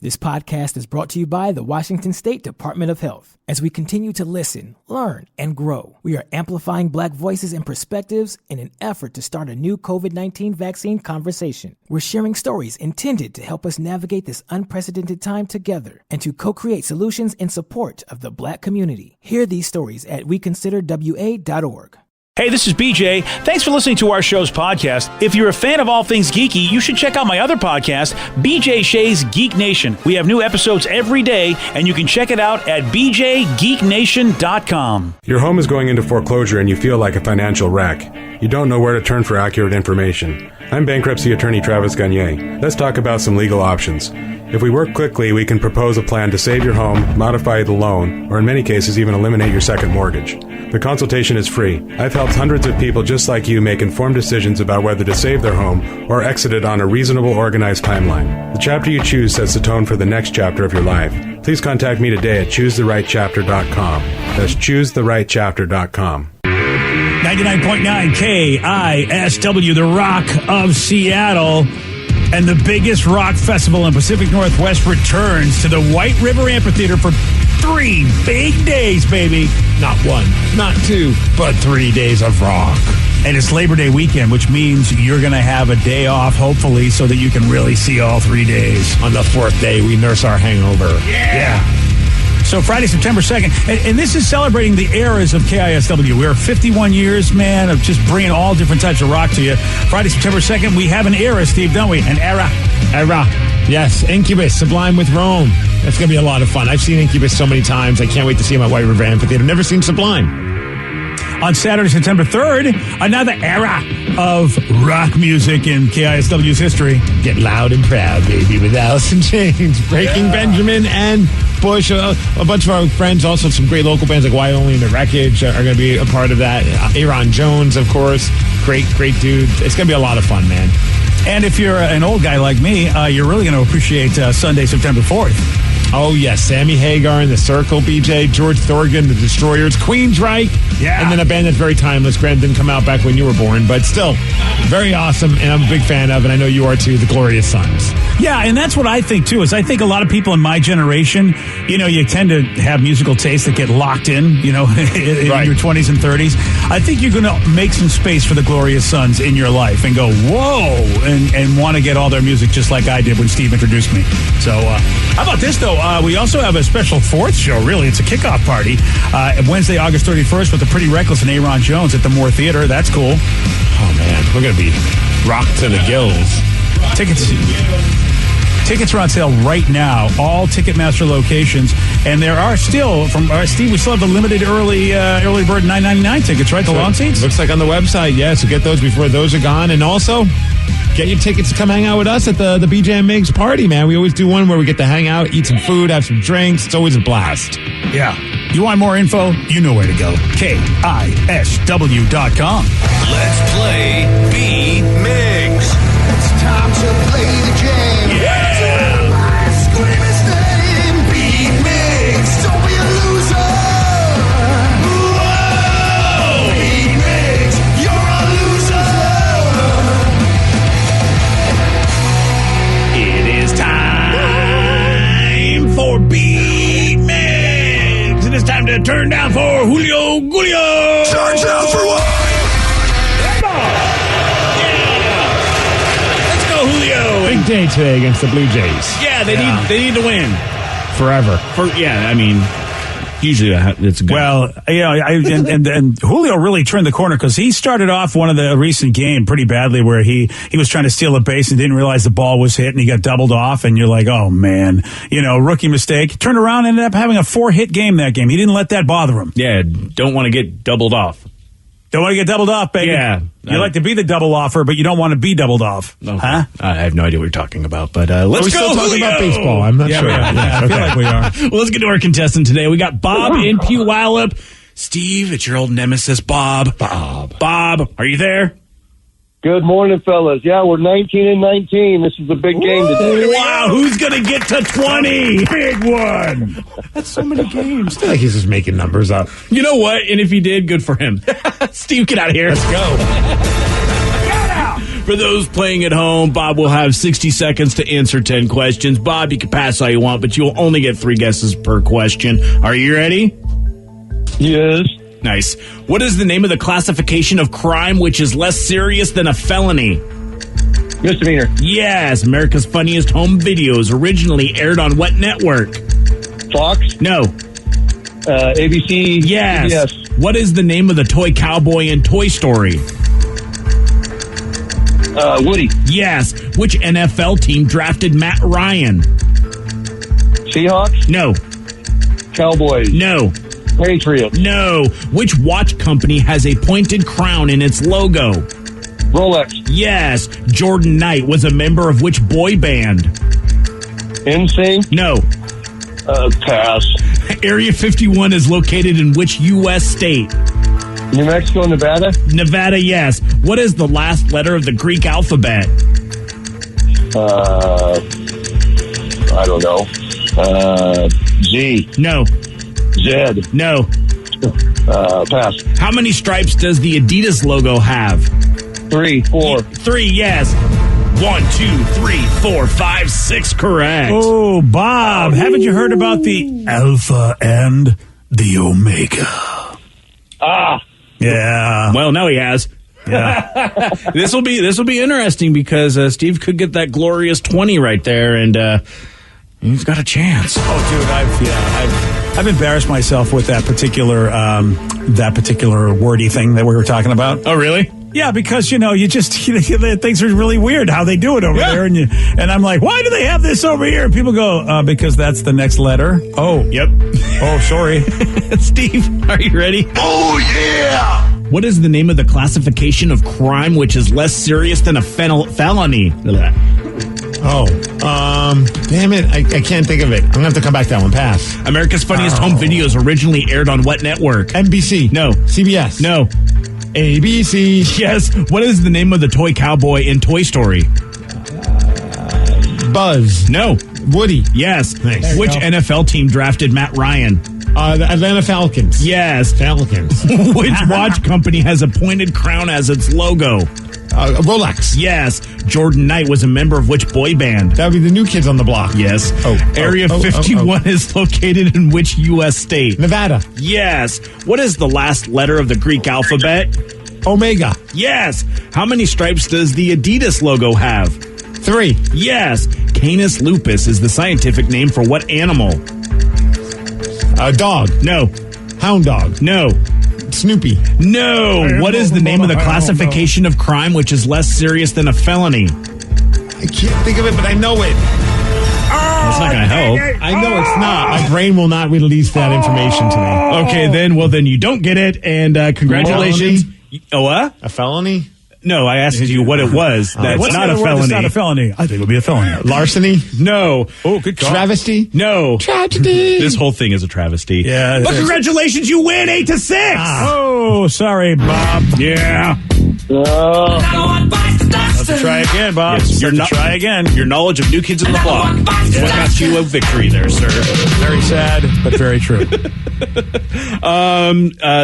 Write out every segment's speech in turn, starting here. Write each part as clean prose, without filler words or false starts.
This podcast is brought to you by the Washington State Department of Health. As we continue to listen, learn, and grow, we are amplifying Black voices and perspectives in an effort to start a new COVID-19 vaccine conversation. We're sharing stories intended to help us navigate this unprecedented time together and to co-create solutions in support of the Black community. Hear these stories at weconsiderwa.org. Hey, this is BJ. Thanks for listening to our show's podcast. If you're a fan of all things geeky, you should check out my other podcast, BJ Shea's Geek Nation. We have new episodes every day, and you can check it out at bjgeeknation.com. Your home is going into foreclosure and you feel like a financial wreck. You don't know where to turn for accurate information. I'm bankruptcy attorney Travis Gagne. Let's talk about some legal options. If we work quickly, we can propose a plan to save your home, modify the loan, or in many cases even eliminate your second mortgage. The consultation is free. I've helped hundreds of people just like you make informed decisions about whether to save their home or exit it on a reasonable, organized timeline. The chapter you choose sets the tone for the next chapter of your life. Please contact me today at choosetherightchapter.com. That's choosetherightchapter.com. 99.9 KISW, the Rock of Seattle. And the biggest rock festival in Pacific Northwest returns to the White River Amphitheater for 3 big days, baby. Not 1, not 2, but 3 days of rock. And it's Labor Day weekend, which means you're going to have a day off, hopefully, so that you can really see all 3 days. On the 4th day, we nurse our hangover. Yeah. So Friday, September 2nd, and this is celebrating the eras of KISW. We're 51 years, man, of just bringing all different types of rock to you. Friday, September 2nd, we have an era, Steve, don't we? An era. Era. Yes, Incubus, Sublime with Rome. That's going to be a lot of fun. I've seen Incubus so many times. I can't wait to see him at White River Amphitheater. Never seen Sublime. On Saturday, September 3rd, another era of rock music in KISW's history. Get loud and proud, baby, with Alice in Chains, Breaking Benjamin, and Bush. A bunch of our friends, also some great local bands like Why Only and The Wreckage are going to be a part of that. Aaron Jones, of course. Great dude. It's going to be a lot of fun, man. And if you're an old guy like me, you're really going to appreciate Sunday, September 4th. Oh, yes. Sammy Hagar and The Circle, BJ, George Thornton, The Destroyers, Queensryche. Yeah. And then a band that's very timeless. Graham didn't come out back when you were born, but still very awesome, and I'm a big fan of, and I know you are too, The Glorious Sons. Yeah, and that's what I think, too, is I think a lot of people in my generation, you know, you tend to have musical tastes that get locked in, you know, in right. your 20s and 30s. I think you're going to make some space for The Glorious Sons in your life and go, whoa, and want to get all their music just like I did when Steve introduced me. So how about this, though? We also have a special 4th show, really. It's a kickoff party. Wednesday, August 31st with the Pretty Reckless and Aaron Jones at the Moore Theater. That's cool. Oh, man. We're going to be rocked to the gills. Tickets are on sale right now, all Ticketmaster locations, and there are still, from Steve, we still have the limited early bird $9.99 tickets, right? The lawn seats? Looks like on the website, yeah, so get those before those are gone. And also, get your tickets to come hang out with us at the BJ and Migs party, man. We always do one where we get to hang out, eat some food, have some drinks. It's always a blast. Yeah. You want more info? You know where to go. KISW.com. Let's play Beat Migs. It's time to play the game. Yeah! Scream his name. Beat Migs. Don't be a loser. Whoa! Beat Migs. You're a loser. It is time for Beat Migs. It is time to turn down for Julio Gulio. Turn down for what? Julio. Big day today against the Blue Jays. Yeah, they need to win forever. I mean, usually it's good. Well, and Julio really turned the corner because he started off one of the recent game pretty badly where he was trying to steal a base and didn't realize the ball was hit and he got doubled off and you're like, oh man, rookie mistake. Turned around and ended up having a 4-hit game that game. He didn't let that bother him. Yeah, don't want to get doubled off. Don't want to get doubled off, baby. Yeah. You like to be the double offer, but you don't want to be doubled off. Okay. Huh? I have no idea what you're talking about, but let's go. Are we still talking about baseball? I'm not sure. Yeah, I feel like we are. Well, let's get to our contestant today. We got Bob in Puyallup. Steve, it's your old nemesis, Bob. Bob, are you there? Good morning, fellas. Yeah, we're 19-19. This is a big game today. Wow, who's going to get to 20? Big one. That's so many games. I feel like he's just making numbers up. You know what? And if he did, good for him. Steve, get out of here. Let's go. Get out. For those playing at home, Bob will have 60 seconds to answer 10 questions. Bob, you can pass all you want, but you'll only get 3 guesses per question. Are you ready? Yes. Nice. What is the name of the classification of crime which is less serious than a felony? Misdemeanor. Yes. America's Funniest Home Videos originally aired on what network? Fox. No. ABC. Yes. CBS. What is the name of the toy cowboy in Toy Story? Woody. Yes. Which NFL team drafted Matt Ryan? Seahawks. No. Cowboys. No. Patriots. No. Which watch company has a pointed crown in its logo? Rolex. Yes. Jordan Knight was a member of which boy band? NSYNC. No. Pass. Area 51 is located in which U.S. state? New Mexico, Nevada. Nevada, yes. What is the last letter of the Greek alphabet? I don't know. Z. No. Z. No. Pass. How many stripes does the Adidas logo have? 3, 4. 3, yes. 1, 2, 3, 4, 5, 6, correct. Oh, Bob, haven't you heard about the Alpha and the Omega? Yeah. Well, now he has. Yeah. This will be interesting because Steve could get that glorious 20 right there, and he's got a chance. Oh, dude, I've embarrassed myself with that particular wordy thing that we were talking about. Oh, really? Yeah, because things are really weird how they do it over there, and I'm like, why do they have this over here? And people go, because that's the next letter. Oh, Yep. oh, sorry. Steve, are you ready? Oh, yeah! What is the name of the classification of crime which is less serious than a felony? Oh, damn it. I can't think of it. I'm going to have to come back to that one. Pass. America's Funniest Home Videos originally aired on what network? NBC. No. CBS. No. ABC. Yes. What is the name of the toy cowboy in Toy Story? Buzz. No. Woody. Yes. Nice. Which NFL team drafted Matt Ryan? The Atlanta Falcons. Yes. Falcons. Which watch company has a pointed crown as its logo? Rolex. Yes. Jordan Knight was a member of which boy band? That would be the New Kids on the Block. Yes. Area 51 is located in which U.S. state? Nevada. Yes. What is the last letter of the Greek alphabet? Omega. Yes. How many stripes does the Adidas logo have? 3. Yes. Canis lupus is the scientific name for what animal? Dog. No. Hound dog. No. Snoopy. No. What is the name of the classification of crime which is less serious than a felony? I can't think of it, but I know it. That's not going to help. I know it's not. My brain will not release that information to me. Okay, then you don't get it, and congratulations. Oh, what? A felony? No, I asked you what it was. That's What's not the a other word felony. that's not a felony? I think it'll be a felony. Larceny? No. Oh, good call. Travesty? No. Tragedy. This whole thing is a travesty. Yeah, it But is. congratulations, you win 8-6. Oh, sorry, Bob. Yeah. Have to try again, Bob. Yes, Have to try again. Your knowledge of New Kids in the Block is what got you a victory there, sir. Very sad, but very true.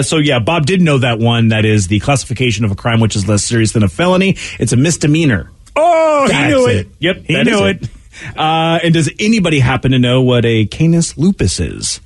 So yeah, Bob did know that one. That is the classification of a crime which is less serious than a felony. It's a misdemeanor. Oh, he That's knew it. it. Yep, He that knew is it. And does anybody happen to know what a Canis lupus is?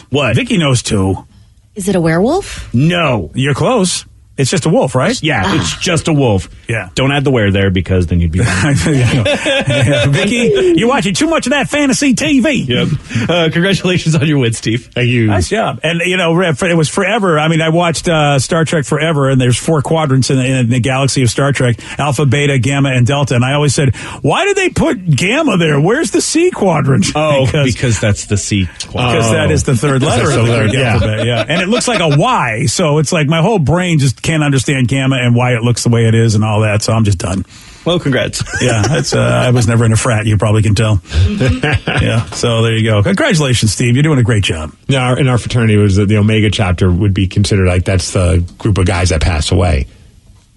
What? Vicky knows too. Is it a werewolf? No. You're close. It's just a wolf, right? Yeah, it's just a wolf. Yeah. Don't add the where there because then you'd be wrong. Yeah, Vicky, you're watching too much of that fantasy TV. Yep. Congratulations on your win, Steve. Thank you. Nice job. And, it was forever. I mean, I watched Star Trek forever, and there's 4 quadrants in the galaxy of Star Trek, Alpha, Beta, Gamma, and Delta. And I always said, why did they put Gamma there? Where's the C quadrant? Oh, because that's the C quadrant. Because that is the third letter of the Greek alphabet. Yeah. And it looks like a Y, so it's like my whole brain just can't understand Gamma and why it looks the way it is and all that, so I'm just done. Well, congrats. Yeah, that's I was never in a frat, you probably can tell. Yeah, so there you go. Congratulations, Steve. You're doing a great job. Yeah, in our fraternity, it was the Omega chapter would be considered like that's the group of guys that passed away.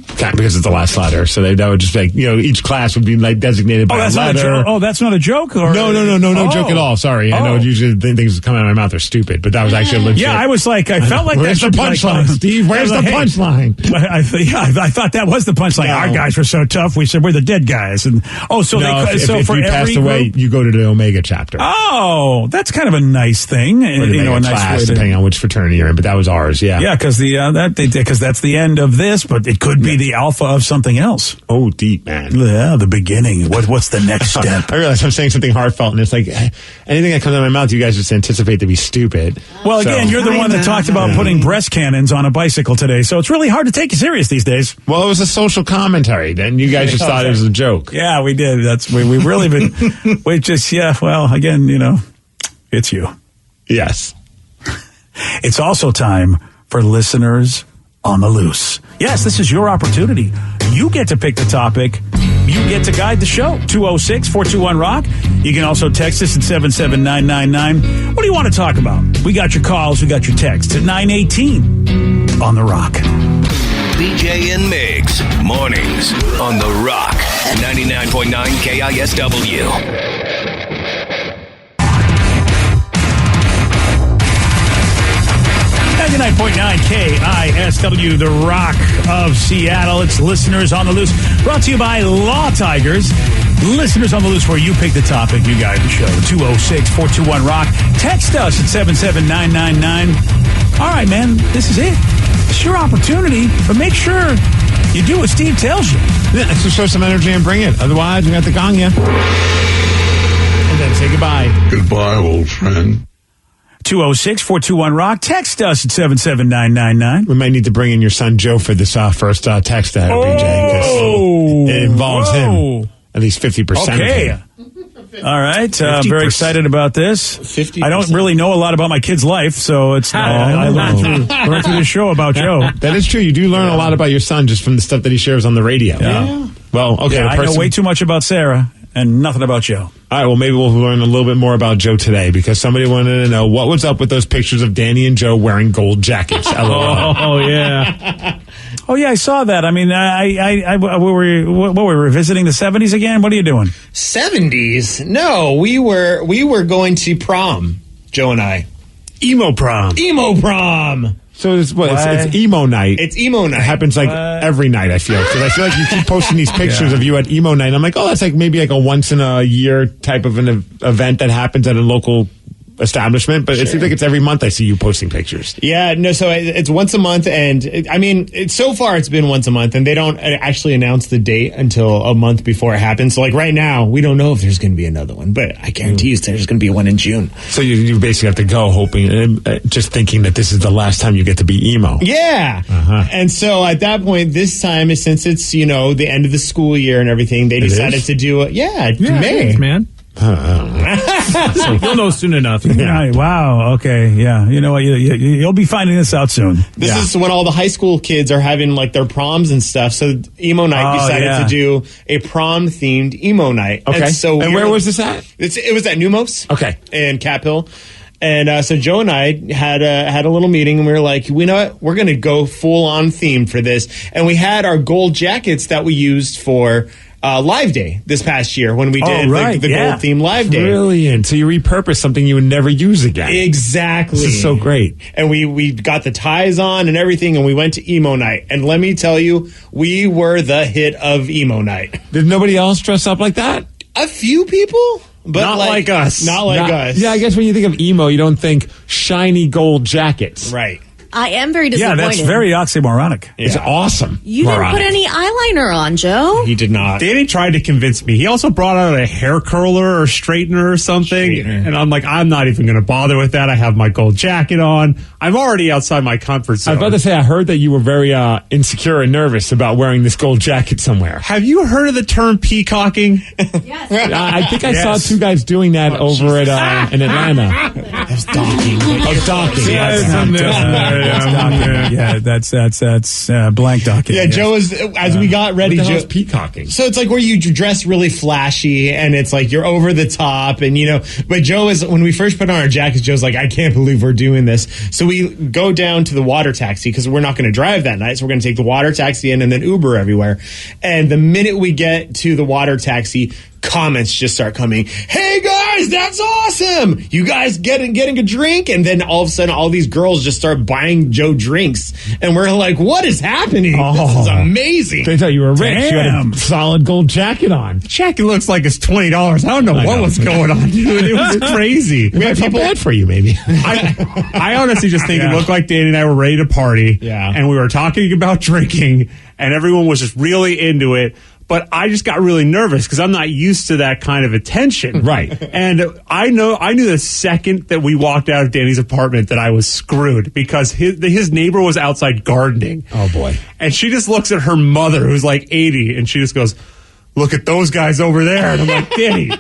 Because it's the last letter, so that would just be like, each class would be like designated by a letter. That's not a joke? Or? No joke at all. Sorry. I know usually things that come out of my mouth are stupid, but that was actually legit. Yeah, I felt like Where's that. Where's the punchline, Steve? Where's the punchline? I thought that was the punchline. No. Our guys were so tough. We said we're the dead guys. And if for you passed away, you go to the Omega chapter. Oh, that's kind of a nice thing. Or the Omega class, depending on which fraternity you're in. But that was ours. Yeah. Yeah, because that's the end of this, but it could be the alpha of something else. Oh, deep, man. Yeah, the beginning. What's the next step? I realize I'm saying something heartfelt, and it's like anything that comes out of my mouth, you guys just anticipate to be stupid. Well, again, you're the one that talked about putting breast cannons on a bicycle today, so it's really hard to take you serious these days. Well, it was a social commentary, then you guys just thought it was a joke. Yeah, we did. We've really been. Again, it's you. Yes. It's also time for listeners on the loose. Yes, this is your opportunity. You get to pick the topic. You get to guide the show. 206-421-ROCK. You can also text us at 77999. What do you want to talk about? We got your calls. We got your texts at 918 on The Rock. BJ and Migs, mornings on The Rock. 99.9 KISW. 99.9 KISW, The Rock of Seattle. It's Listeners on the Loose. Brought to you by Law Tigers. Listeners on the Loose, where you pick the topic, you guide the show. 206-421-ROCK. Text us at 77999. All right, man, this is it. It's your opportunity, but make sure you do what Steve tells you. Yeah, so show some energy and bring it. Otherwise, we got to gong you. And then say goodbye. Goodbye, old friend. 206-421-ROCK. Text us at 77999. We might need to bring in your son Joe for this first text to BJ. It involves him. At least 50% of him. All right. Very excited about this. 50%. I don't really know a lot about my kid's life, so it's I learned through the show about Joe. That is true. You do learn a lot about your son just from the stuff that he shares on the radio. Yeah. Well, okay. I know way too much about Sarah and nothing about Joe. All right, well, maybe we'll learn a little bit more about Joe today because somebody wanted to know what was up with those pictures of Danny and Joe wearing gold jackets. Oh, yeah. Oh, yeah, I saw that. I mean, we were revisiting the 70s again? What are you doing? 70s? No, we were going to prom, Joe and I. Emo prom. So it's emo night. It's emo night. It happens every night, I feel. Because I feel like you keep posting these pictures of you at emo night. And I'm like, oh, that's like maybe like a once in a year type of an event that happens at a local establishment, but it seems like it's every month I see you posting pictures. Yeah, no, so it's once a month, and so far it's been once a month, and they don't actually announce the date until a month before it happens. So, like right now, we don't know if there's going to be another one, but I guarantee you there's going to be one in June. So you basically have to go hoping, just thinking that this is the last time you get to be emo. Yeah. And so at that point, this time, since it's, the end of the school year and everything, they decided to do it. Yeah, May. Man. You'll know soon enough. Yeah. Wow. Okay. Yeah. You know what? You'll be finding this out soon. This is when all the high school kids are having like their proms and stuff. So Emo Night decided to do a prom themed emo night. Okay. And where was this at? It was at Numos. Okay. In Cap Hill. And so Joe and I had a little meeting, and we were like, you know what? We're going to go full on theme for this. And we had our gold jackets that we used for Live Day this past year when we did the gold theme Live Day. Brilliant. So you repurposed something you would never use again. Exactly. This is so great. And we got the ties on and everything, and we went to Emo Night. And let me tell you, we were the hit of Emo Night. Did nobody else dress up like that? A few people. But not like us. Not like us. Yeah, I guess when you think of emo, you don't think shiny gold jackets. Right. I am very disappointed. Yeah, that's very oxymoronic. Yeah. It's awesome. You didn't put any eyeliner on, Joe. He did not. Danny tried to convince me. He also brought out a hair curler or straightener or something. And I'm like, I'm not even going to bother with that. I have my gold jacket on. I'm already outside my comfort zone. I was about to say, I heard that you were very insecure and nervous about wearing this gold jacket somewhere. Have you heard of the term peacocking? Yes. I think I saw two guys doing that over at in Atlanta. loves docking. Docking. Yeah, that's blank docking. Yeah, Joe is, as we got ready, What the hell Joe, is peacocking? so it's like where you dress really flashy and it's like you're over the top and but Joe is, when we first put on our jackets, Joe's like, I can't believe we're doing this. So we go down to the water taxi because we're not going to drive that night. So we're going to take the water taxi in and then Uber everywhere. And the minute we get to the water taxi, comments just start coming. Hey guys, that's awesome! You guys getting a drink? And then all of a sudden, all these girls just start buying Joe drinks, and we're like, "What is happening? This is amazing!" They thought you were rich. Damn. You had a solid gold jacket on. Jacket looks like it's $20. I don't know what was going on, dude. It was crazy. We had people bad for you, maybe. I honestly just think it looked like Danny and I were ready to party. Yeah. And we were talking about drinking, and everyone was just really into it. But I just got really nervous because I'm not used to that kind of attention. Right. And I knew the second that we walked out of Danny's apartment that I was screwed because his neighbor was outside gardening. Oh, boy. And she just looks at her mother, who's like 80, and she just goes, "Look at those guys over there." And I'm like, Danny,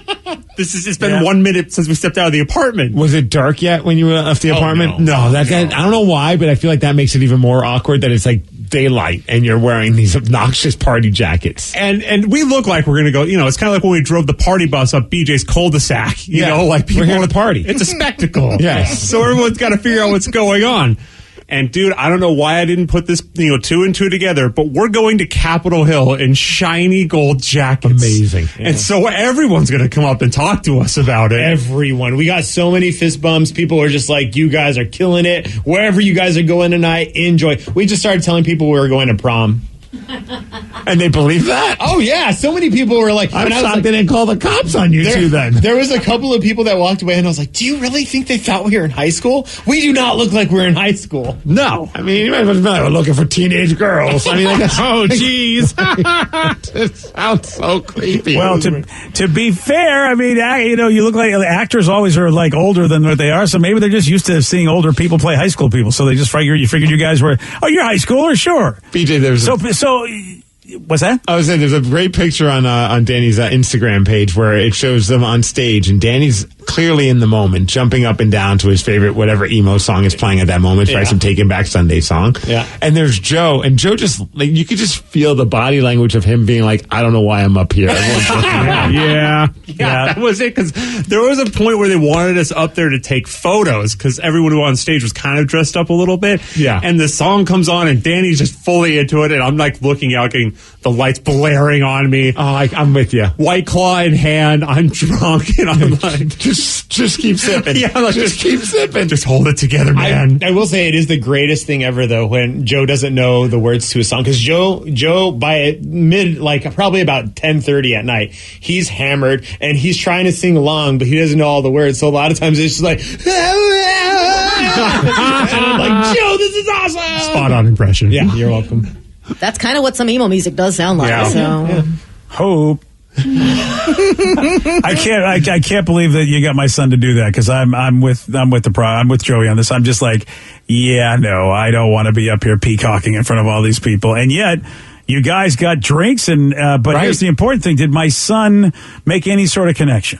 it's been 1 minute since we stepped out of the apartment. Was it dark yet when you left the apartment? no. I don't know why, but I feel like that makes it even more awkward that it's like daylight and you're wearing these obnoxious party jackets. And we look like we're going to go, it's kind of like when we drove the party bus up BJ's cul-de-sac, you know, like people, we're here to party. It's a spectacle. Yes. So everyone's got to figure out what's going on. And dude, I don't know why I didn't put this, 2 and 2 together, but we're going to Capitol Hill in shiny gold jackets. Amazing. And so everyone's going to come up and talk to us about it. Everyone. We got so many fist bumps. People are just like, you guys are killing it. Wherever you guys are going tonight, enjoy. We just started telling people we were going to prom. And they believe that? Oh, yeah. So many people were like... I'm shocked they didn't call the cops on you two then. There was a couple of people that walked away and I was like, do you really think they thought we were in high school? We do not look like we're in high school. No. I mean, you might as well be like, we're looking for teenage girls. I mean, oh, jeez. It sounds so creepy. Well, to be fair, I mean, you look like actors always are like older than what they are, so maybe they're just used to seeing older people play high school people, so they just figured you guys were, you're high schooler, sure. BJ, there's So, what's that? I was saying there's a great picture on Danny's Instagram page where it shows them on stage, and Danny's clearly in the moment, jumping up and down to his favorite whatever emo song is playing at that moment, right? Some Taking Back Sunday song. Yeah. And there's Joe, and Joe just like you could just feel the body language of him being like, I don't know why I'm up here. Everyone's looking around. Yeah, that was it. Because there was a point where they wanted us up there to take photos because everyone who was on stage was kind of dressed up a little bit. Yeah. And the song comes on, and Danny's just fully into it, and I'm like looking out, getting the lights blaring on me. Oh, I'm with you. White Claw in hand, I'm drunk, and I'm like, just keep sipping. Yeah, like, just keep sipping. Just hold it together, man. I will say it is the greatest thing ever, though, when Joe doesn't know the words to a song. Because Joe, by probably about 10:30 at night, he's hammered and he's trying to sing along, but he doesn't know all the words. So a lot of times it's just like, and I'm like, Joe, this is awesome. Spot on impression. Yeah, you're welcome. That's kind of what some emo music does sound like. Yeah. So. Hope. I can't believe that you got my son to do that because I'm with Joey on this. I'm just like, yeah, no, I don't want to be up here peacocking in front of all these people, and yet you guys got drinks and but right. Here's the important thing: did my son make any sort of connection?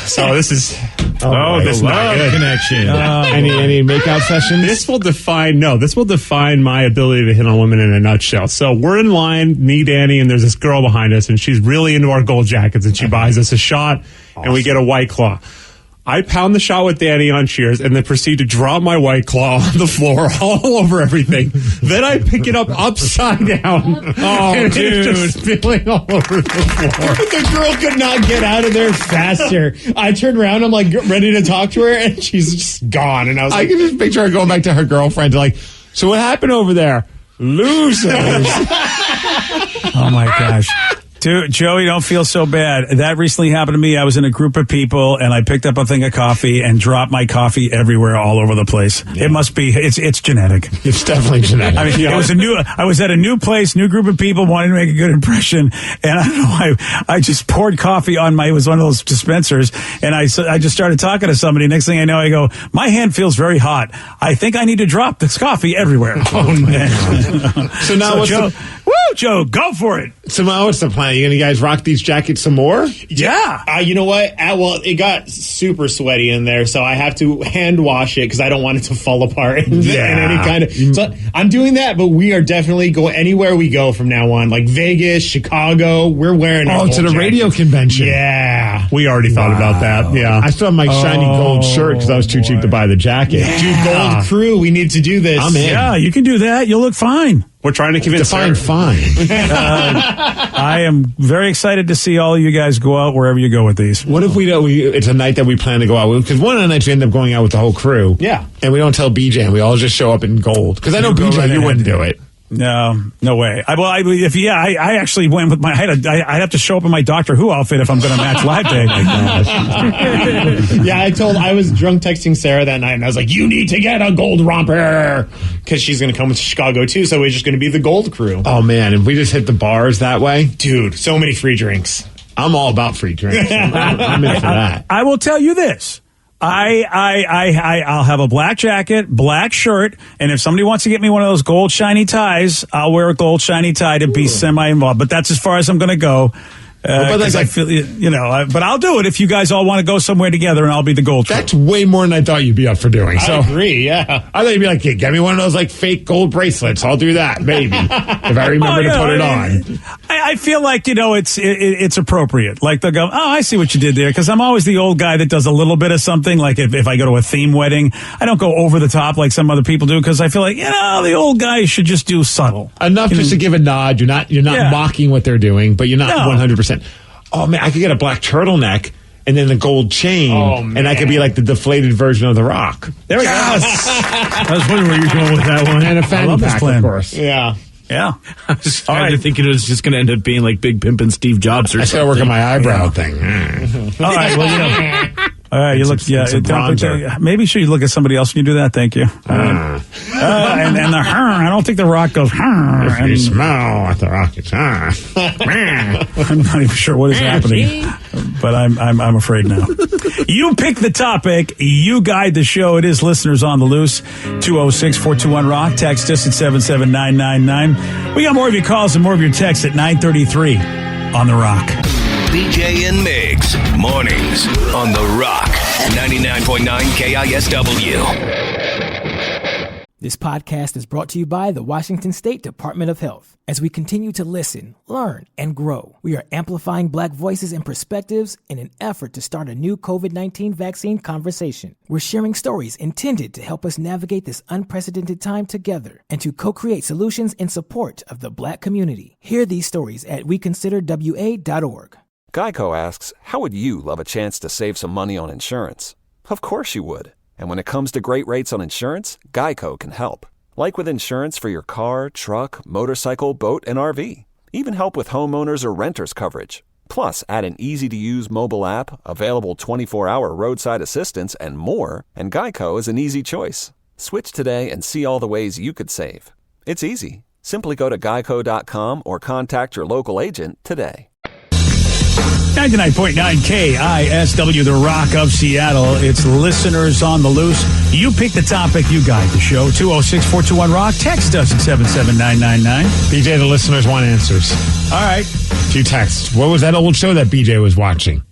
So this is this is not good connection. Any makeout sessions? This will define my ability to hit on women in a nutshell. So we're in line, me, Danny, and there's this girl behind us, and she's really into our gold jackets, and she buys us a shot, and we get a White Claw. I pound the shot with Danny on Cheers and then proceed to drop my White Claw on the floor all over everything. Then I pick it up upside down. Oh, dude. It's just spilling all over the floor. The girl could not get out of there faster. I turned around, I'm like ready to talk to her, and she's just gone. And I was I like, can just picture her going back to her girlfriend like, so what happened over there? Losers. Oh my gosh. Dude, Joey, don't feel so bad. That recently happened to me. I was in a group of people and I picked up a thing of coffee and dropped my coffee everywhere all over the place. Yeah. It must be, it's genetic. It's definitely genetic. I mean, I was at a new place, new group of people, wanting to make a good impression. And I don't know, I just poured coffee on it was one of those dispensers. And I just started talking to somebody. Next thing I know, I go, my hand feels very hot. I think I need to drop this coffee everywhere. Oh, man. So now Joe, Joe, go for it. So now what's the plan? plan? You guys rock these jackets some more? Yeah. You know what? Well, it got super sweaty in there, so I have to hand wash it because I don't want it to fall apart in any kind of. So I'm doing that, but we are definitely going anywhere we go from now on, like Vegas, Chicago. We're wearing our to the jackets. radio convention. Yeah, We already thought about that. Yeah. I still have my shiny gold shirt because I was too cheap to buy the jacket. dude, Gold Crew. We need to do this. I'm in. Yeah, you can do that. You'll look fine. We're trying to convince Define Sarah. fine. I am very excited to see all of you guys go out wherever you go with these. What if it's a night that we plan to go out with? Because one of the nights we end up going out with the whole crew. Yeah. And we don't tell BJ and we all just show up in gold. Because I know You go BJ, right you ahead. wouldn't do it. No way. I actually went with I'd have to show up in my Doctor Who outfit if I'm going to match Live Day. Yeah, I was drunk texting Sarah that night, and I was like, "You need to get a gold romper," because she's going to come to Chicago too. So we're just going to be the Gold Crew. Oh, man. If we just hit the bars that way. Dude, so many free drinks. I'm all about free drinks. I'm in for that. I will tell you this. I'll have a black jacket, black shirt, and if somebody wants to get me one of those gold shiny ties, I'll wear a gold shiny tie to be semi-involved. But that's as far as I'm going to go. Because I feel, but I'll do it if you guys all want to go somewhere together, and I'll be the gold. That's way more than I thought you'd be up for doing. So I agree, yeah. I thought you'd be like, hey, get me one of those like fake gold bracelets. I'll do that, maybe, if I remember to put it on. I feel like it's appropriate. Like they'll go, oh, I see what you did there, because I'm always the old guy that does a little bit of something. Like if I go to a theme wedding, I don't go over the top like some other people do, because I feel like the old guy should just do subtle enough just to give a nod. You're not mocking what they're doing, but you're not 100%. Oh, man, I could get a black turtleneck and then the gold chain, and I could be like the deflated version of The Rock. There we go. I was wondering where you're going with that one. And a fanny pack, of course. Yeah. Yeah. I was trying to think it was just going to end up being like Big Pimpin' Steve Jobs or I something. started working my eyebrow thing. All right, well, all right, you look, maybe you should look at somebody else when you do that. Thank you. And the I don't think The Rock goes, if you smell what The Rock is, I'm not even sure what is happening, but I'm afraid now. You pick the topic. You guide the show. It is Listeners on the Loose. 206-421-ROCK. Text us at 77999. We got more of your calls and more of your texts at 933 on The Rock. BJ and Migs, mornings on The Rock, 99.9 KISW. This podcast is brought to you by the Washington State Department of Health. As we continue to listen, learn, and grow, we are amplifying Black voices and perspectives in an effort to start a new COVID-19 vaccine conversation. We're sharing stories intended to help us navigate this unprecedented time together and to co-create solutions in support of the Black community. Hear these stories at weconsiderwa.org. Geico asks, how would you love a chance to save some money on insurance? Of course you would. And when it comes to great rates on insurance, Geico can help. Like with insurance for your car, truck, motorcycle, boat, and RV. Even help with homeowners or renters coverage. Plus, add an easy-to-use mobile app, available 24-hour roadside assistance, and more, and Geico is an easy choice. Switch today and see all the ways you could save. It's easy. Simply go to geico.com or contact your local agent today. 99.9 KISW, The Rock of Seattle. It's Listeners on the Loose. You pick the topic, you guide the show. 206-421-ROCK. Text us at 77999. BJ, the listeners want answers. All right. Few texts. What was that old show that BJ was watching?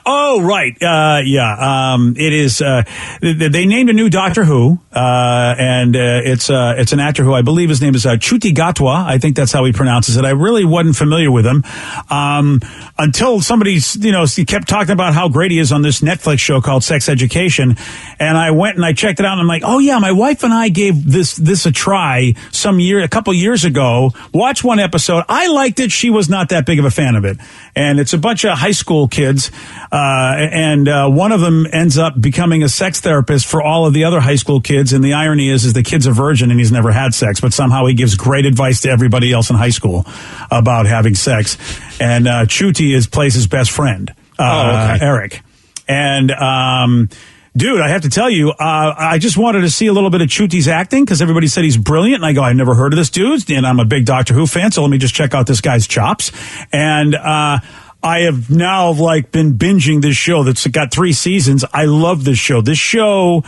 Oh, right. It is, they named a new Doctor Who, and it's an actor who I believe his name is Ncuti Gatwa. I think that's how he pronounces it. I really wasn't familiar with him, until somebody, kept talking about how great he is on this Netflix show called Sex Education. And I went and I checked it out and I'm like, oh yeah, my wife and I gave this a try a couple years ago. Watched one episode. I liked it. She was not that big of a fan of it. And it's a bunch of high school kids. And one of them ends up becoming a sex therapist for all of the other high school kids. And the irony is the kid's a virgin and he's never had sex, but somehow he gives great advice to everybody else in high school about having sex. And Ncuti plays his best friend, Eric. And dude, I have to tell you, I just wanted to see a little bit of Nchuti's acting because everybody said he's brilliant. And I go, I've never heard of this dude. And I'm a big Doctor Who fan, so let me just check out this guy's chops. And I have now been binging this show that's got 3 seasons. I love this show. This show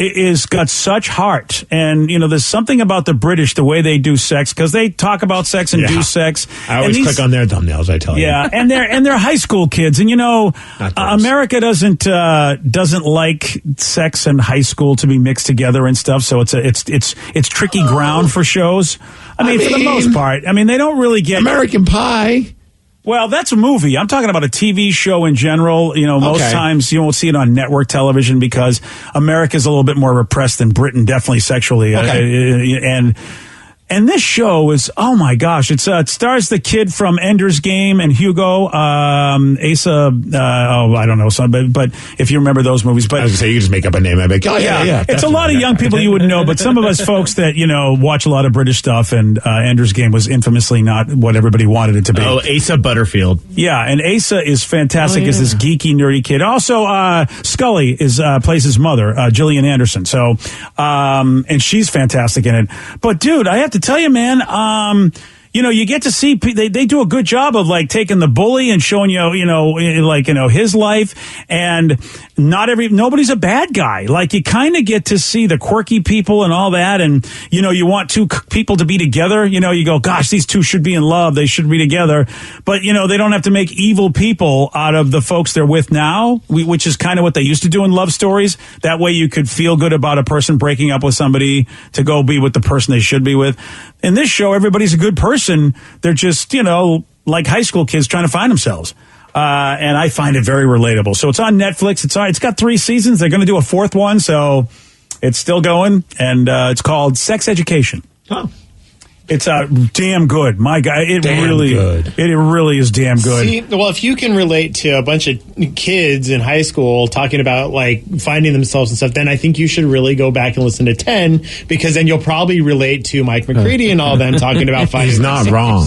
is got such heart. And, there's something about the British, the way they do sex, because they talk about sex and do sex. I always click on their thumbnails, I tell you. Yeah, and they're high school kids. And, America doesn't like sex and high school to be mixed together and stuff. So it's tricky ground for shows. I mean, for the most part. I mean, they don't really get American Pie. Well, that's a movie. I'm talking about a TV show in general. Most times you won't see it on network television because America's a little bit more repressed than Britain, definitely sexually. And this show is, oh my gosh, it stars the kid from Ender's Game and Hugo, Asa, I don't know, but if you remember those movies. But I was going to say, you just make up a name. I'm like, yeah. It's a lot of young people you would know, but some of us folks that, watch a lot of British stuff, and Ender's Game was infamously not what everybody wanted it to be. Oh, Asa Butterfield. Yeah, and Asa is fantastic as this geeky, nerdy kid. Also, Scully plays his mother, Gillian Anderson. So, and she's fantastic in it. But dude, I have to tell you, man, you get to see they do a good job of like taking the bully and showing his life, and nobody's a bad guy. Like you kind of get to see the quirky people and all that, and you want two people to be together. You go, gosh, these two should be in love. They should be together, but they don't have to make evil people out of the folks they're with now, which is kind of what they used to do in love stories. That way, you could feel good about a person breaking up with somebody to go be with the person they should be with. In this show, everybody's a good person. They're just, like high school kids trying to find themselves. And I find it very relatable. So it's on Netflix. It's got 3 seasons. They're going to do a 4th one. So it's still going. And it's called Sex Education. Oh. It's damn good. My God, it really is damn good. See, well, if you can relate to a bunch of kids in high school talking about like finding themselves and stuff, then I think you should really go back and listen to 10, because then you'll probably relate to Mike McCready and all them talking about finding He's not wrong.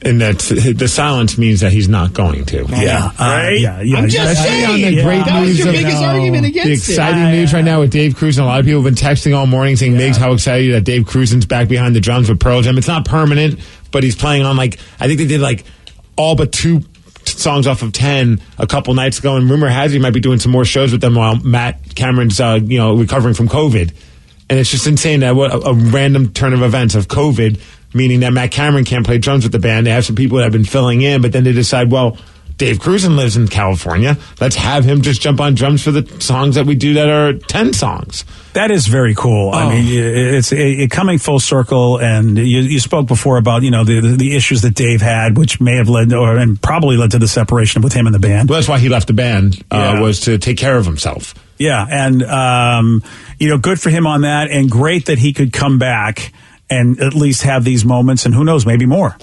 And that the silence means that he's not going to. Yeah. Right? I'm just saying. On the great that news was your of biggest argument against the exciting news right now with Dave Cruzen. A lot of people have been texting all morning saying, Migs, how excited that Dave Cruzen's back behind the drums with Pearl Jam. It's not permanent, but he's playing on I think they did all but 2 songs off of 10 a couple nights ago, and rumor has he might be doing some more shows with them while Matt Cameron's recovering from COVID. And it's just insane that what a random turn of events of COVID, meaning that Matt Cameron can't play drums with the band. They have some people that have been filling in, but then they decide, well, Dave Cruzen lives in California. Let's have him just jump on drums for the songs that we do that are 10 songs. That is very cool. I mean, it's coming full circle, and you spoke before about, the issues that Dave had, which may have led and probably led to the separation with him and the band. Well, that's why he left the band, was to take care of himself. Yeah, and, good for him on that, and great that he could come back and at least have these moments, and who knows, maybe more.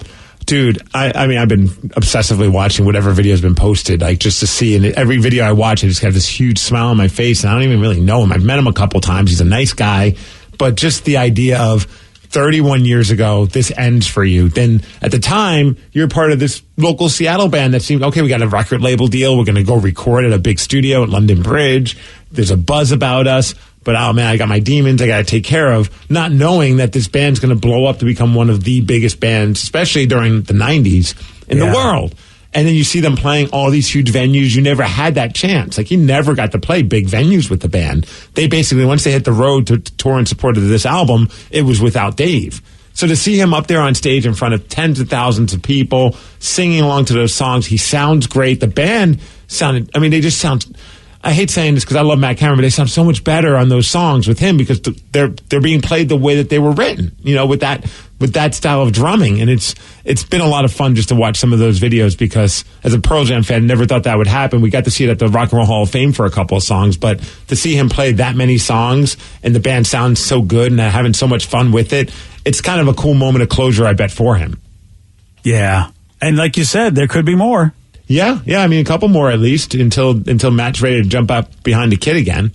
Dude, I mean, I've been obsessively watching whatever video's been posted, just to see. And every video I watch, I just have this huge smile on my face, and I don't even really know him. I've met him a couple times. He's a nice guy. But just the idea of 31 years ago, this ends for you. Then at the time, you're part of this local Seattle band that seemed, okay, we got a record label deal. We're going to go record at a big studio at London Bridge. There's a buzz about us. But, oh, man, I got my demons I got to take care of, not knowing that this band's going to blow up to become one of the biggest bands, especially during the 90s, in the world. And then you see them playing all these huge venues. You never had that chance. You never got to play big venues with the band. They basically, once they hit the road to tour in support of this album, it was without Dave. So to see him up there on stage in front of tens of thousands of people, singing along to those songs, he sounds great. The band sounded, they just sound... I hate saying this because I love Matt Cameron, but they sound so much better on those songs with him because they're being played the way that they were written, with that style of drumming. And it's been a lot of fun just to watch some of those videos because as a Pearl Jam fan, never thought that would happen. We got to see it at the Rock and Roll Hall of Fame for a couple of songs, but to see him play that many songs and the band sounds so good and having so much fun with it, it's kind of a cool moment of closure, I bet, for him. Yeah. And like you said, there could be more. Yeah, a couple more at least until Matt's ready to jump up behind the kid again.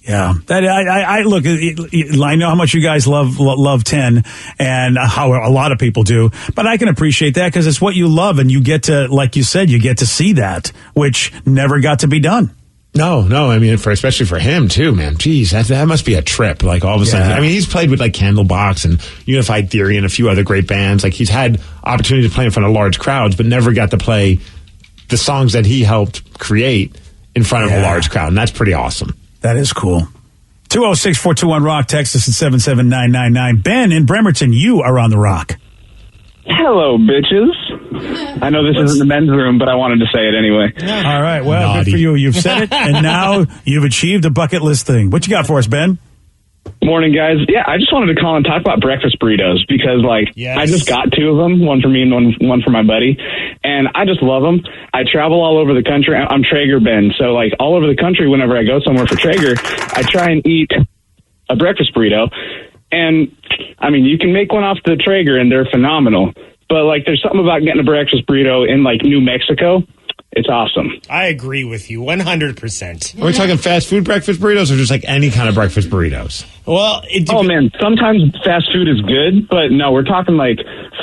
Yeah, that I look. I know how much you guys love 10, and how a lot of people do. But I can appreciate that because it's what you love, and you get to, like you said, you get to see that, which never got to be done. No. Especially for him too, man. Jeez, that must be a trip. All of a sudden, he's played with Candlebox and Unified Theory and a few other great bands. He's had opportunity to play in front of large crowds, but never got to play the songs that he helped create. in front of a large crowd, and that's pretty awesome. That is cool. 206-421-ROCK, text us at 77999. Ben in Bremerton, you are on the Rock. Hello, bitches. I know this isn't the men's room, but I wanted to say it anyway. All right, well, good for you. You've said it, and now you've achieved a bucket list thing. What you got for us, Ben? Morning, guys. Yeah, I just wanted to call and talk about breakfast burritos because, I just got 2 of them, one for me and one for my buddy, and I just love them. I travel all over the country. I'm Traeger Ben, so, all over the country, whenever I go somewhere for Traeger, I try and eat a breakfast burrito, and, you can make one off the Traeger, and they're phenomenal, but, there's something about getting a breakfast burrito in, New Mexico. It's awesome. I agree with you 100%. Are we talking fast food breakfast burritos or just any kind of breakfast burritos? Well, man, sometimes fast food is good, but no, we're talking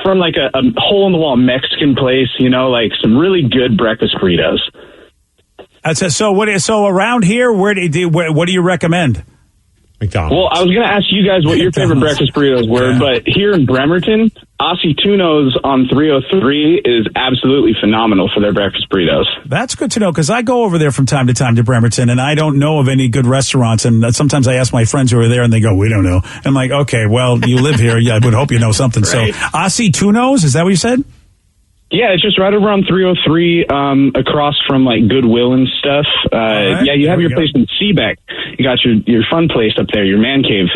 from a hole in the wall Mexican place, some really good breakfast burritos. That's it. So around here, what do you recommend? McDonald's. Well, I was going to ask you guys what your favorite breakfast burritos were, but here in Bremerton, Aussie Tuno's on 303 is absolutely phenomenal for their breakfast burritos. That's good to know, because I go over there from time to time to Bremerton, and I don't know of any good restaurants, and sometimes I ask my friends who are there, and they go, we don't know. I'm like, okay, well, you live here. I would hope you know something. Right. So Aussie Tuno's, is that what you said? Yeah, it's just right over on 303, across from Goodwill and stuff. Right, yeah, you have your place in Seabeck. You got your fun place up there, your man cave.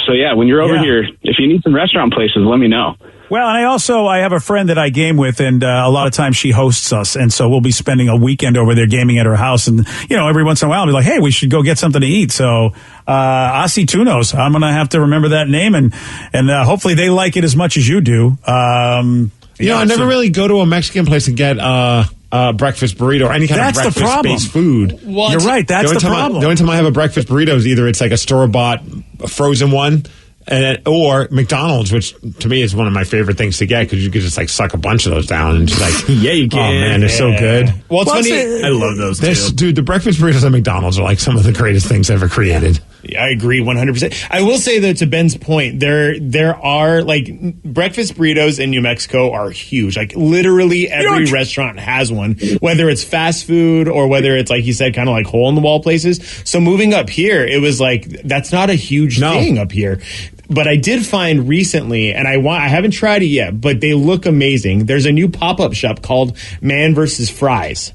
So yeah, when you're over here, if you need some restaurant places, let me know. Well, and I have a friend that I game with, and a lot of times she hosts us, and so we'll be spending a weekend over there gaming at her house, and every once in a while I'll be like, hey, we should go get something to eat. So Aussie Tunos, I'm gonna have to remember that name, and hopefully they like it as much as you do. I never really go to a Mexican place and get breakfast burrito or any kind of breakfast-based food. Well, you're right. That's the problem. The only time I have a breakfast burrito is either it's a store-bought frozen one, or McDonald's, which to me is one of my favorite things to get because you could just suck a bunch of those down and just yeah, you can. Oh man, they're so good. Well, it's funny. I love those too. Dude, the breakfast burritos at McDonald's are some of the greatest things ever created. Yeah, I agree 100%. I will say though, to Ben's point, there are breakfast burritos in New Mexico are huge. Literally every restaurant has one, whether it's fast food or whether it's you said, kind of hole in the wall places. So moving up here, it was that's not a huge thing up here. But I did find recently, and I haven't tried it yet, but they look amazing. There's a new pop-up shop called Man vs. Fries.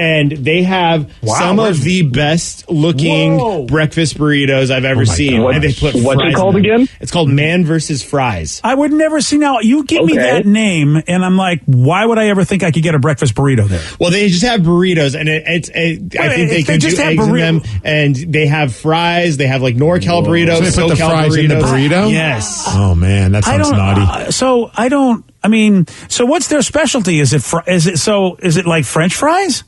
And they have some of the best looking breakfast burritos I've ever seen. And they put what's it called again? It's called Man vs. Fries. I would never see. Now, you give me that name, and I'm like, why would I ever think I could get a breakfast burrito there? Well, they just have burritos, and I think they can do eggs in them, and they have fries. They have NorCal burritos. So they put the fries in the burrito? Yes. Oh, man, that sounds naughty. So what's their specialty? Is it like French fries?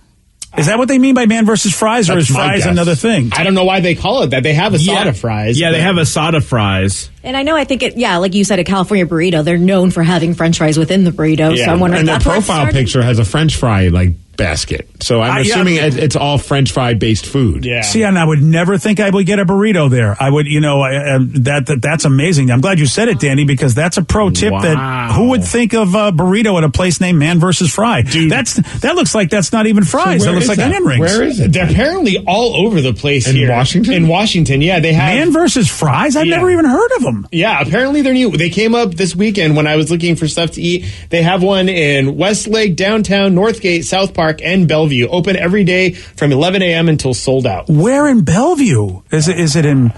Is that what they mean by Man versus Fries, or is fries another thing? I don't know why they call it that. They have asada fries. Yeah, they have asada fries. And I know, like you said, a California burrito, they're known for having French fries within the burrito. Yeah. So I'm wondering, and their profile picture has a French fry basket. So I'm assuming it's all French fry based food. Yeah. See, and I would never think I would get a burrito there. I would, that's amazing. I'm glad you said it, Danny, because that's a pro tip that who would think of a burrito at a place named Man versus Fry? Dude, that looks like that's not even fries. That looks like onion rings. Where is it? They're apparently all over the place here. Washington? In Washington, yeah. They have Man versus Fries? I've never even heard of them. Yeah, apparently they're new. They came up this weekend when I was looking for stuff to eat. They have one in Westlake, downtown, Northgate, South Park, and Bellevue. Open every day from 11 a.m. until sold out. Where in Bellevue? Is it in...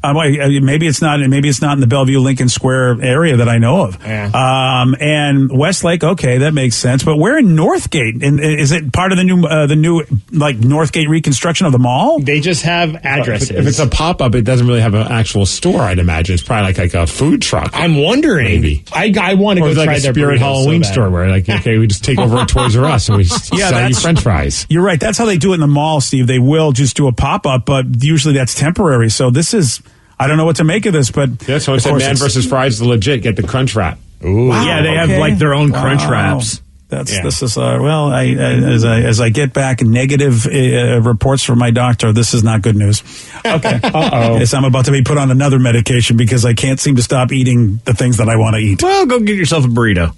maybe it's not in the Bellevue Lincoln Square area that I know of. Yeah. And Westlake, okay, that makes sense. But where in Northgate? And is it part of the new Northgate reconstruction of the mall? They just have addresses. If it's a pop up, it doesn't really have an actual store. I'd imagine it's probably like a food truck. I'm wondering. Maybe I want to go try their Spirit Halloween store where we just take over a Toys R Us and we sell you French fries. You're right. That's how they do it in the mall, Steve. They will just do a pop up, but usually that's temporary. So this is. I don't know what to make of this, but... Yeah, so I said Man versus Fries is legit. Get the Crunch Wrap. Ooh. Wow, yeah, they have their own Crunch Wraps. This is as I get back negative reports from my doctor, this is not good news. Okay. Uh-oh. Yes, I'm about to be put on another medication because I can't seem to stop eating the things that I want to eat. Well, go get yourself a burrito.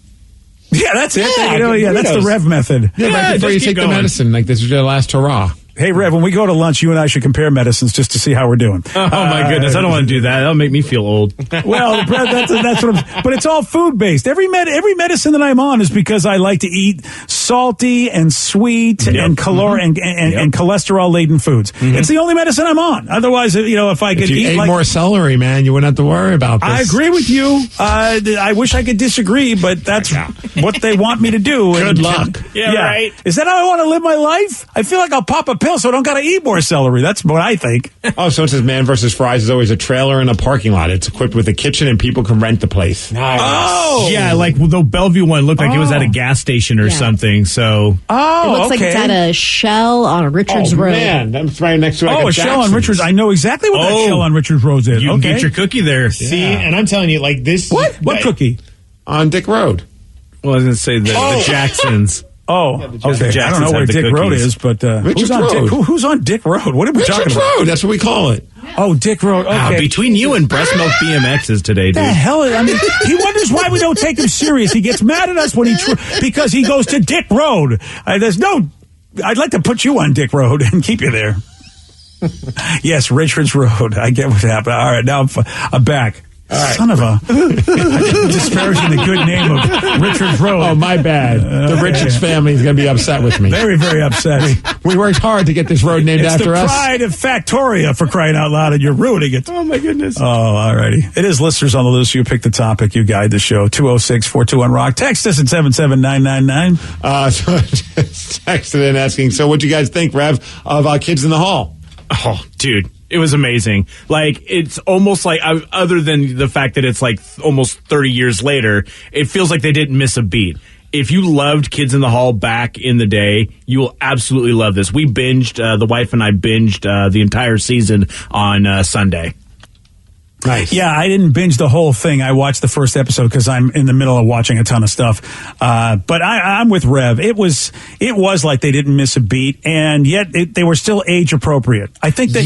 Yeah, that's it. That's the Rev method. Yeah, right before you take the medicine, this is your last hurrah. Hey, Rev, when we go to lunch, you and I should compare medicines just to see how we're doing. Oh, my goodness. I don't want to do that. That'll make me feel old. Well, that's what I'm... But it's all food-based. Every medicine that I'm on is because I like to eat salty and sweet and cholesterol-laden foods. It's the only medicine I'm on. Otherwise, if I could eat more celery, man, you wouldn't have to worry about this. I agree with you. I wish I could disagree, but that's what they want me to do. Good luck. Yeah, right. Is that how I want to live my life? I feel like I'll pop a pill so I don't got to eat more celery. That's what I think. Oh, so it says Man vs. Fries is always a trailer in a parking lot. It's equipped with a kitchen and people can rent the place. Nice. Oh. Yeah, like the Bellevue one looked like it was at a gas station or something. So It looks like it's at a Shell on Richards Road. Man, that's right next to a Shell on Richards. I know exactly what that Shell on Richards Road is. You can get your cookie there. See, and I'm telling you, like this. What cookie? On Dick Road. Well, I was going to say the Jacksons. Oh, okay. I don't know where Dick Road is, but who's on Dick Road? What are we talking about? Road, that's what we call it. Oh, Dick Road. Okay. Wow, between you and Breast Milk BMXs today, dude. The hell? I mean, he wonders why we don't take him serious. He gets mad at us when because he goes to Dick Road. I'd like to put you on Dick Road and keep you there. Yes, Richards Road. I get what happened. All right, now I'm back. Right. Son of a... disparaging the good name of Richards Road. Oh, my bad. The Richards family is going to be upset with me. Very, very upset. We worked hard to get this road named after us. It's the pride of Factoria, for crying out loud, and you're ruining it. Oh, my goodness. Oh, all righty. It is listeners on the loose. You pick the topic. You guide the show. 206-421-ROCK. Text us at 77999. So just texted in asking, so what'd you guys think, Rev, of Kids in the Hall? Oh, dude. It was amazing. Like, it's almost like, other than the fact that it's like almost 30 years later, it feels like they didn't miss a beat. If you loved Kids in the Hall back in the day, you will absolutely love this. We binged, the wife and I binged the entire season on Sunday. Nice. Yeah, I didn't binge the whole thing. I watched the first episode because I'm in the middle of watching a ton of stuff. But I'm with Rev. It was like they didn't miss a beat, and yet they were still age appropriate. I think that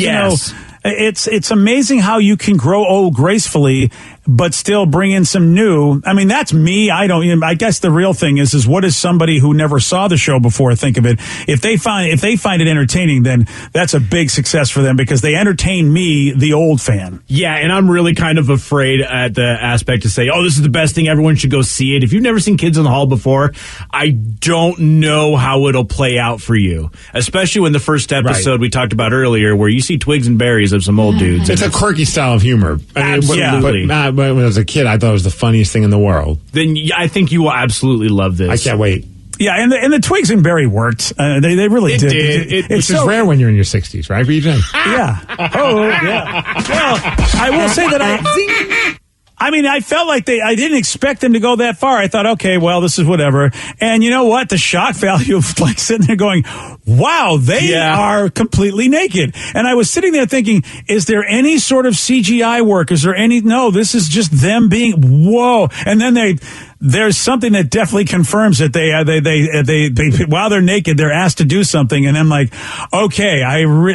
it's amazing how you can grow old gracefully, but still bring in some new. I mean, that's me. I guess the real thing is what does somebody who never saw the show before think of it? If they find it entertaining, then that's a big success for them because they entertain me, the old fan. Yeah, and I'm really kind of afraid at the aspect to say, oh, this is the best thing. Everyone should go see it. If you've never seen Kids in the Hall before, I don't know how it'll play out for you, especially when the first episode we talked about earlier, where you see twigs and berries of some old dudes. It's a quirky style of humor. Absolutely. But when I was a kid, I thought it was the funniest thing in the world. Then I think you will absolutely love this. I can't wait. Yeah, and the twigs and berry worked. They really did. Which is rare when you're in your 60s, right, BJ? Yeah. Oh, yeah. Well, I will say that I felt like I didn't expect them to go that far. I thought, okay, well, this is whatever. And you know what? The shock value of like sitting there going, wow, they are completely naked. And I was sitting there thinking, is there any sort of CGI work? Is there any? No, this is just them being, whoa. And then there's something that definitely confirms that they while they're naked, they're asked to do something. And I'm like, okay,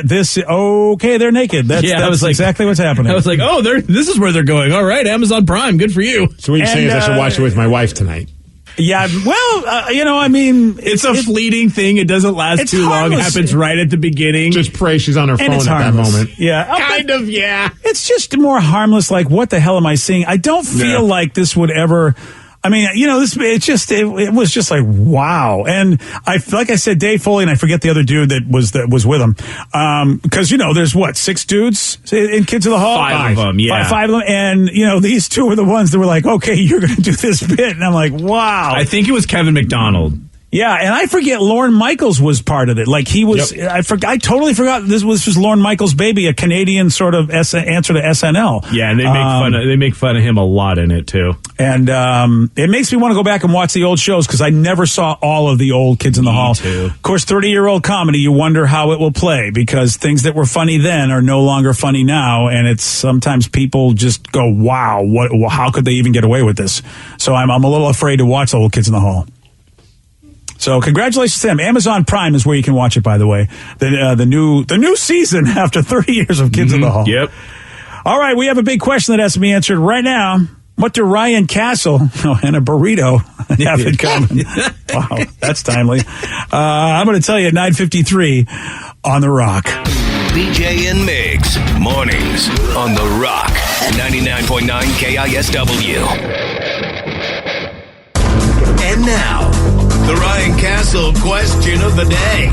they're naked. That's exactly what's happening. I was like, oh, this is where they're going. All right, Amazon Prime, good for you. So what you're saying is I should watch it with my wife tonight. Yeah, well, it's a fleeting thing. It doesn't last too long. It happens right at the beginning. Just pray she's on her phone at that moment. Yeah. Kind of, yeah. It's just more harmless, like, what the hell am I seeing? I don't feel like this would ever... I mean, it was just like, wow. And like I said, Dave Foley, and I forget the other dude that was with him. Cause there's 6 dudes in Kids of the Hall? 5 of them, yeah. 5 of them. And, these 2 were the ones that were like, okay, you're going to do this bit. And I'm like, wow. I think it was Kevin McDonald. Yeah, and I forget Lorne Michaels was part of it. Like he was, I totally forgot this was Lorne Michaels' baby, a Canadian sort of answer to SNL. Yeah, and they make fun of him a lot in it too. And it makes me want to go back and watch the old shows because I never saw all of the old Kids in the Hall. Too. Of course, 30-year-old comedy, you wonder how it will play because things that were funny then are no longer funny now, and it's sometimes people just go, "Wow, how could they even get away with this?" So I'm a little afraid to watch the old Kids in the Hall. So congratulations to them. Amazon Prime is where you can watch it, by the way. The new season after 30 years of Kids in the Hall. Yep. All right, we have a big question that has to be answered right now. What do Ryan Castle and a burrito have in common? Wow, that's timely. I'm going to tell you at 9:53 on The Rock. BJ and Migs, mornings on The Rock, 99.9 KISW. And now, the Ryan Castle question of the day.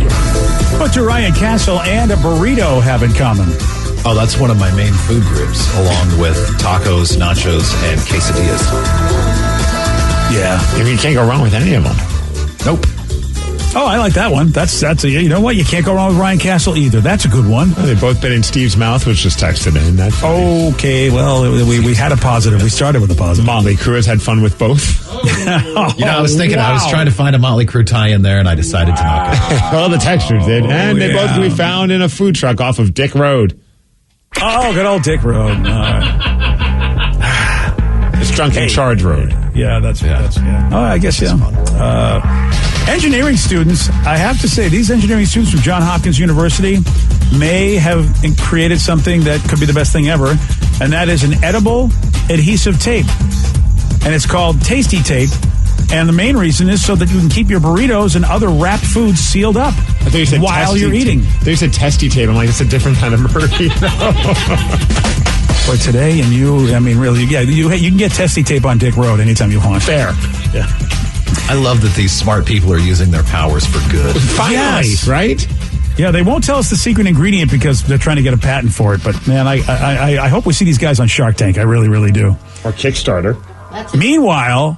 What do Ryan Castle and a burrito have in common? Oh, that's one of my main food groups, along with tacos, nachos, and quesadillas. Yeah. I mean, you can't go wrong with any of them. Nope. Oh, I like that one. That's you know what? You can't go wrong with Ryan Castle either. That's a good one. Well, they've both been in Steve's mouth, which just texted in. That's okay, well, we had a positive. We started with a positive. Motley Crue has had fun with both. I was thinking, I was trying to find a Motley Crue tie in there, and I decided to knock it. Well, the texters did. And they both can be found in a food truck off of Dick Road. Oh, good old Dick Road. It's Drunken Charge Road. Yeah, that's. Oh, I guess, engineering students, I have to say, these engineering students from Johns Hopkins University may have created something that could be the best thing ever, and that is an edible adhesive tape. And it's called Tasty Tape. And the main reason is so that you can keep your burritos and other wrapped foods sealed up while you're eating. There's a testy tape. I'm like, it's a different kind of burrito. Boy, today, and really, you can get Testy Tape on Dick Road anytime you want. Fair. Yeah. I love that these smart people are using their powers for good. Finally, right? Yeah, they won't tell us the secret ingredient because they're trying to get a patent for it. But, man, I hope we see these guys on Shark Tank. I really, really do. Or Kickstarter. Meanwhile,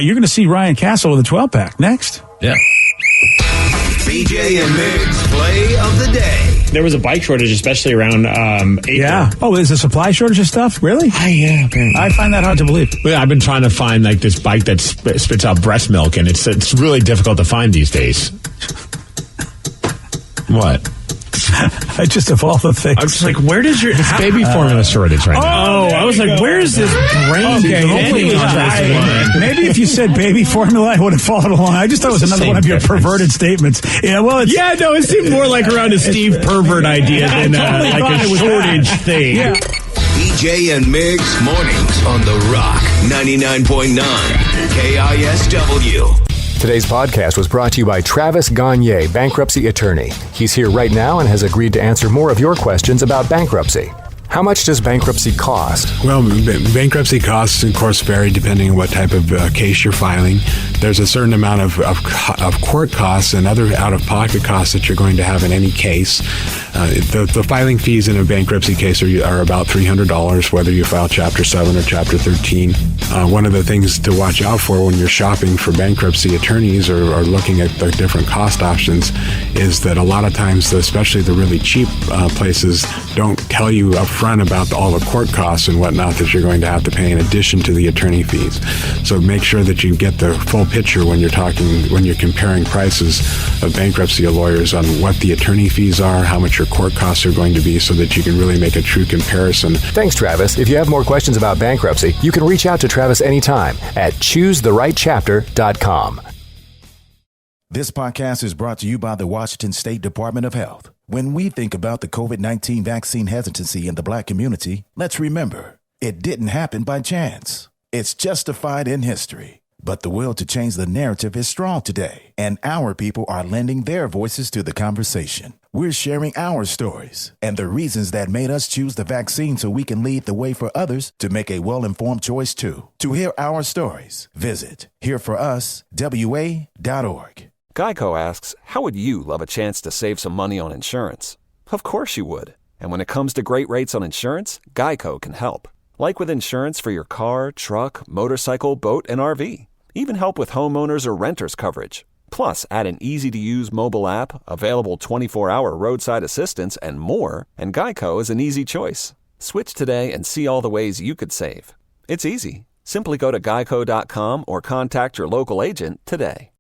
you're going to see Ryan Castle with a 12-pack next. Yeah. BJ and Migs play of the day. There was a bike shortage, especially around April. Yeah. Oh, is a supply shortage of stuff? Really? Yeah, apparently. I find that hard to believe. Well, I've been trying to find like this bike that spits out breast milk, and it's really difficult to find these days. What? I just, of all the things. I was just like, where does your... It's baby formula shortage right now. Oh, I was like, where is this brain? Maybe if you said baby formula, I would have followed along. I just thought it was another one of your perverted statements. Yeah, well, it's... Yeah, no, it seemed more like around a Steve Pervert idea than like a shortage thing. Yeah. BJ and Migs, mornings on The Rock, 99.9 KISW. Today's podcast was brought to you by Travis Gagne, bankruptcy attorney. He's here right now and has agreed to answer more of your questions about bankruptcy. How much does bankruptcy cost? Well, bankruptcy costs, of course, vary depending on what type of case you're filing. There's a certain amount of court costs and other out-of-pocket costs that you're going to have in any case. The filing fees in a bankruptcy case are about $300, whether you file Chapter 7 or Chapter 13. One of the things to watch out for when you're shopping for bankruptcy attorneys or looking at the different cost options is that a lot of times, especially the really cheap places, don't tell you up front about all the court costs and whatnot that you're going to have to pay in addition to the attorney fees. So make sure that you get the full picture when you're comparing prices of bankruptcy lawyers on what the attorney fees are, how much your court costs are going to be, so that you can really make a true comparison. Thanks, Travis. If you have more questions about bankruptcy, you can reach out to Travis anytime at choosetherightchapter.com. This podcast is brought to you by the Washington State Department of Health. When we think about the COVID-19 vaccine hesitancy in the Black community, let's remember, it didn't happen by chance. It's justified in history. But the will to change the narrative is strong today, and our people are lending their voices to the conversation. We're sharing our stories and the reasons that made us choose the vaccine so we can lead the way for others to make a well-informed choice too. To hear our stories, visit hereforuswa.org. Geico asks, how would you love a chance to save some money on insurance? Of course you would. And when it comes to great rates on insurance, Geico can help. Like with insurance for your car, truck, motorcycle, boat, and RV. Even help with homeowners or renters coverage. Plus, add an easy-to-use mobile app, available 24-hour roadside assistance, and more, and Geico is an easy choice. Switch today and see all the ways you could save. It's easy. Simply go to geico.com or contact your local agent today.